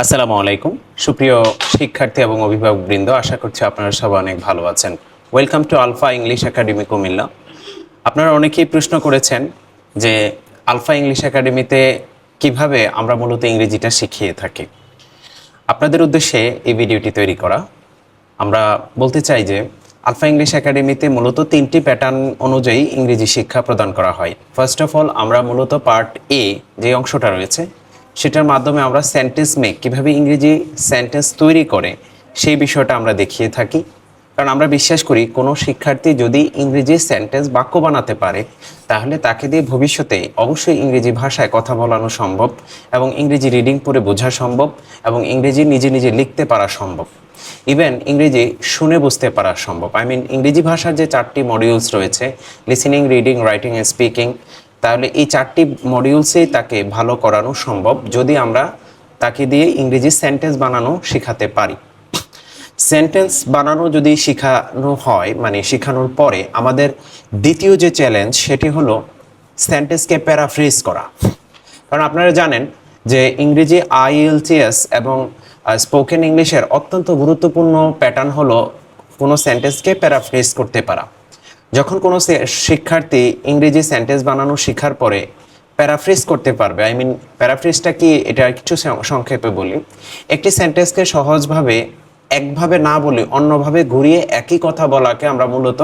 আসসালামু আলাইকুম সুপ্রিয় শিক্ষার্থী এবং অভিভাবকবৃন্দ, আশা করছি আপনারা সবাই অনেক ভালো আছেন। Welcome to Alpha English Academy Comilla. আপনারা অনেকেই প্রশ্ন করেছেন যে আলফা ইংলিশ একাডেমিতে কিভাবে আমরা মূলত ইংরেজিটা শিখিয়ে থাকি। আপনাদের উদ্দেশ্যে এই ভিডিওটি তৈরি করা। আমরা বলতে চাই যে আলফা ইংলিশ একাডেমিতে মূলত 3টি প্যাটার্ন অনুযায়ী ইংরেজি শিক্ষা প্রদান করা হয়। ফার্স্ট অফ অল, আমরা মূলত পার্ট এ যে অংশটা রয়েছে সেটার মাধ্যমে আমরা সেন্টেন্স মেক, কীভাবে ইংরেজি সেন্টেন্স তৈরি করে সেই বিষয়টা আমরা দেখিয়ে থাকি। কারণ আমরা বিশ্বাস করি কোনো শিক্ষার্থী যদি ইংরেজি সেন্টেন্স বাক্য বানাতে পারে তাহলে তাকে দিয়ে ভবিষ্যতে অবশ্যই ইংরেজি ভাষায় কথা বলানো সম্ভব এবং ইংরেজি রিডিং পড়ে বোঝা সম্ভব এবং ইংরেজি নিজে নিজে লিখতে পারা সম্ভব, ইভেন ইংরেজি শুনে বুঝতে পারা সম্ভব। ইংরেজি ভাষার যে 4টি মডিউলস রয়েছে, listening, reading, writing and speaking, তাহলে এই 4টি মডিউলসেই তাকে ভালো করানো সম্ভব যদি আমরা তাকে দিয়ে ইংরেজি সেন্টেন্স বানানো শেখাতে পারি। সেন্টেন্স বানানো যদি শেখানো হয়, শেখানোর পরে আমাদের দ্বিতীয় যে চ্যালেঞ্জ সেটি হলো সেন্টেন্সকে প্যারাফ্রেজ করা। কারণ আপনারা জানেন যে ইংরেজি আইএলটিএস এবং স্পোকেন ইংলিশের অত্যন্ত গুরুত্বপূর্ণ প্যাটার্ন হলো কোনো সেন্টেন্সকে প্যারাফ্রেজ করতে পারা। যখন কোনো শিক্ষার্থী ইংরেজি সেন্টেন্স বানানো শেখার পরে প্যারাফ্রেজ করতে পারবে, প্যারাফ্রেজটা কি এটা কিছু সংক্ষেপে বলি। একটি সেন্টেন্সকে সহজভাবে একভাবে না বলে অন্যভাবে ঘুরিয়ে একই কথা বলাকে আমরা মূলত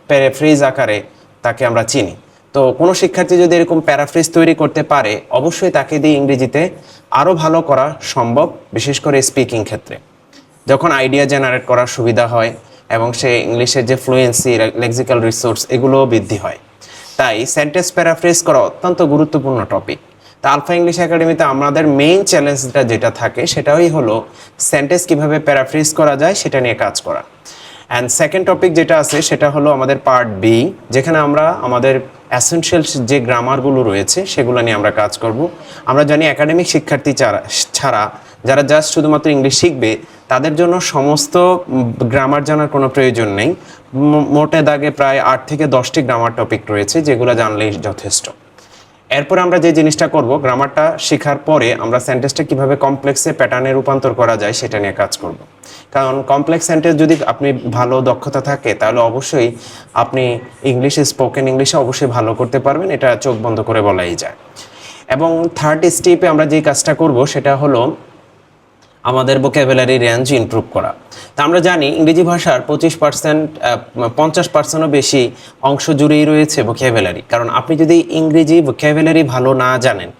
প্যারাফ্রেজ আকারে তাকে আমরা চিনি। তো কোনো শিক্ষার্থী যদি এরকম প্যারাফ্রেজ তৈরি করতে পারে, অবশ্যই তাকে দিয়ে ইংরেজিতে আরও ভালো করা সম্ভব, বিশেষ করে স্পিকিং ক্ষেত্রে যখন আইডিয়া জেনারেট করার সুবিধা হয় এবং সে ইংলিশের যে ফ্লুয়েন্সি, লেক্সিক্যাল রিসোর্স এগুলোও বৃদ্ধি হয়। তাই সেন্টেন্স প্যারাফ্রেজ করা অত্যন্ত গুরুত্বপূর্ণ টপিক। তা আলফা ইংলিশ একাডেমিতে আমাদের মেইন চ্যালেঞ্জটা যেটা থাকে সেটাই হলো সেন্টেন্স কীভাবে প্যারাফ্রেজ করা যায় সেটা নিয়ে কাজ করা। অ্যান্ড সেকেন্ড টপিক যেটা আছে সেটা হলো আমাদের পার্ট বি, যেখানে আমরা আমাদের অ্যাসেনশিয়াল যে গ্রামারগুলো রয়েছে সেগুলো নিয়ে আমরা কাজ করব। আমরা জানি একাডেমিক শিক্ষার্থী ছাড়া যারা জাস্ট শুধুমাত্র ইংলিশ শিখবে তাদের জন্য সমস্ত গ্রামার জানার কোনো প্রয়োজন নেই। মোটে দাগে প্রায় 8 থেকে 10টি গ্রামার টপিক রয়েছে, যেগুলো জানলেই যথেষ্ট। এরপর আমরা যে জিনিসটা করব, গ্রামারটা শেখার পরে আমরা সেন্টেন্সটা কীভাবে কমপ্লেক্সে প্যাটার্নে রূপান্তর করা যায় সেটা নিয়ে কাজ করব। কারণ কমপ্লেক্স সেন্টেন্স যদি আপনি ভালো দক্ষতা থাকে তাহলে অবশ্যই আপনি ইংলিশে, স্পোকেন ইংলিশে অবশ্যই ভালো করতে পারবেন, এটা চোখ বন্ধ করে বলাই যায়। এবং থার্ড স্টেপে আমরা যে কাজটা করব সেটা হলো আমাদের ভোকাবুলারি রেঞ্জ ইমপ্রুভ করা। তা আমরা জানি ইংরেজি ভাষার 50%ও বেশি অংশ জুড়েই রয়েছে ভোকাবুলারি। কারণ আপনি যদি ইংরেজি ভোকাবুলারি ভালো না জানেন,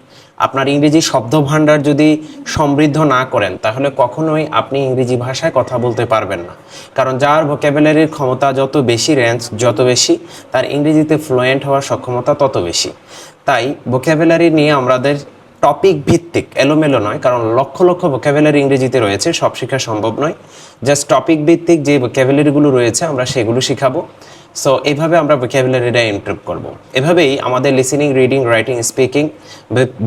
আপনার ইংরেজি শব্দভাণ্ডার যদি সমৃদ্ধ না করেন, তাহলে কখনোই আপনি ইংরেজি ভাষায় কথা বলতে পারবেন না। কারণ যার ভোকাবুলারির ক্ষমতা যত বেশি, রেঞ্জ যত বেশি, তার ইংরেজিতে ফ্লুয়েন্ট হওয়ার সক্ষমতা তত বেশি। তাই ভোকাবুলারি নিয়ে আমাদের টপিক ভিত্তিক, এলোমেলো নয়, কারণ লক্ষ লক্ষ ভোকাবুলারি ইংরেজিতে রয়েছে, সব শেখা সম্ভব নয়। জাস্ট টপিক ভিত্তিক যে ভোকাবুলারিগুলো রয়েছে আমরা সেগুলো শিখাবো। সো এইভাবে আমরা ভোকাবুলারিটা ইমপ্রুভ করব। এভাবেই আমাদের listening, reading, writing, speaking,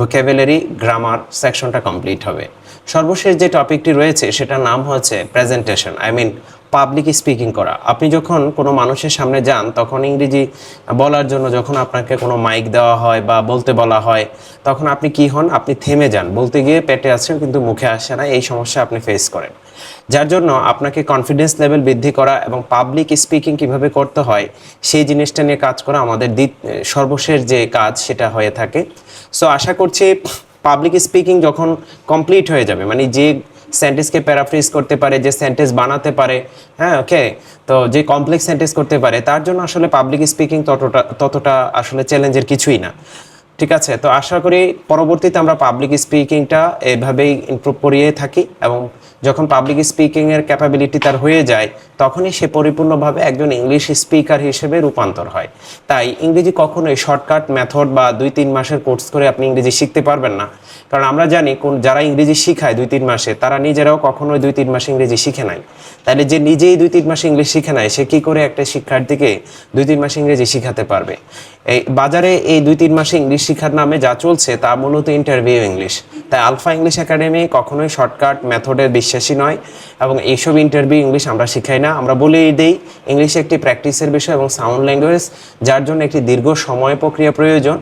vocabulary, grammar সেকশনটা কমপ্লিট হবে। সর্বশেষ যে টপিকটি রয়েছে সেটার নাম হচ্ছে প্রেজেন্টেশন, পাবলিক স্পিকিং করা। আপনি যখন কোনো মানুষের সামনে যান তখন ইংরেজি বলার জন্য যখন আপনাকে কোনো মাইক দেওয়া হয় বা বলতে বলা হয়, তখন আপনি কি হন, আপনি থেমে যান, বলতে গিয়ে পেটে আসে কিন্তু মুখে আসে না। এই সমস্যা আপনি ফেস করেন, যার জন্য আপনাকে কনফিডেন্স লেভেল বৃদ্ধি করা এবং পাবলিক স্পিকিং কিভাবে করতে হয় সেই জিনিসটা নিয়ে কাজ করা আমাদের সর্বশেষ যে কাজ সেটা হয়ে থাকে। সো আশা করছি পাবলিক স্পিকিং যখন কমপ্লিট হয়ে যাবে, যে সেন্টেন্সকে প্যারাফ্রেজ করতে পারে, যে সেন্টেন্স বানাতে পারে, ওকে, তো যে কমপ্লেক্স সেন্টেন্স করতে পারে, তার জন্য আসলে পাবলিক স্পিকিং ততটা আসলে চ্যালেঞ্জের কিছুই না। ঠিক আছে, তো আশা করি পরবর্তীতে আমরা পাবলিক স্পিকিংটা এভাবেই ইমপ্রুভ করিয়ে থাকি এবং যখন পাবলিক স্পিকিংয়ের ক্যাপাবিলিটি তার হয়ে যায় তখনই সে পরিপূর্ণভাবে একজন ইংলিশ স্পিকার হিসেবে রূপান্তর হয়। তাই ইংরেজি কখনোই শর্টকাট মেথড বা 2-3 মাসের কোর্স করে আপনি ইংরেজি শিখতে পারবেন না। কারণ আমরা জানি যারা ইংরেজি শিখায় 2-3 মাসে, তারা নিজেরাও কখনোই 2-3 মাসে ইংরেজি শিখে নাই। তাহলে যে নিজেই 2-3 মাসে ইংলিশ শিখে নেয়, সে কী করে একটা শিক্ষার্থীকে 2-3 মাসে ইংরেজি শিখাতে পারবে? এই বাজারে এই 2-3 মাসে ইংলিশ শেখার নামে যা চলছে তা মূলত ইন্টারভিউ ইংলিশ। তাই আলফা ইংলিশ একাডেমি কখনোই শর্টকাট মেথডের বিশ্বাসী নয় এবং এইসব ইন্টারভিউ ইংলিশ আমরা শিখাই না। আমরা বলেই দিই ইংলিশ একটি প্র্যাকটিসের বিষয় এবং সাউন্ড ল্যাঙ্গুয়েজ, যার জন্য একটি দীর্ঘ সময় প্রক্রিয়া প্রয়োজন।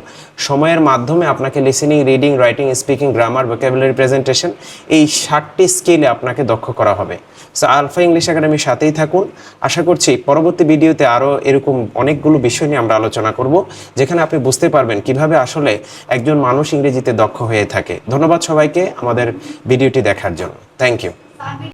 সময়ের মাধ্যমে আপনাকে listening, reading, writing, speaking, grammar, vocabulary, presentation এই 7টি স্কিলে আপনাকে দক্ষ করা হবে। সো আলফা ইংলিশ একাডেমির সাথেই থাকুন। আশা করছি পরবর্তী ভিডিওতে আরও এরকম অনেকগুলো বিষয় নিয়ে আমরা আলোচনা করব, যেখানে আপনি বুঝতে পারবেন কিভাবে আসলে একজন মানুষ ইংরেজিতে দক্ষ হয়ে থাকে। ধন্যবাদ সবাইকে আমাদের ভিডিওটি দেখার জন্য। Thank you.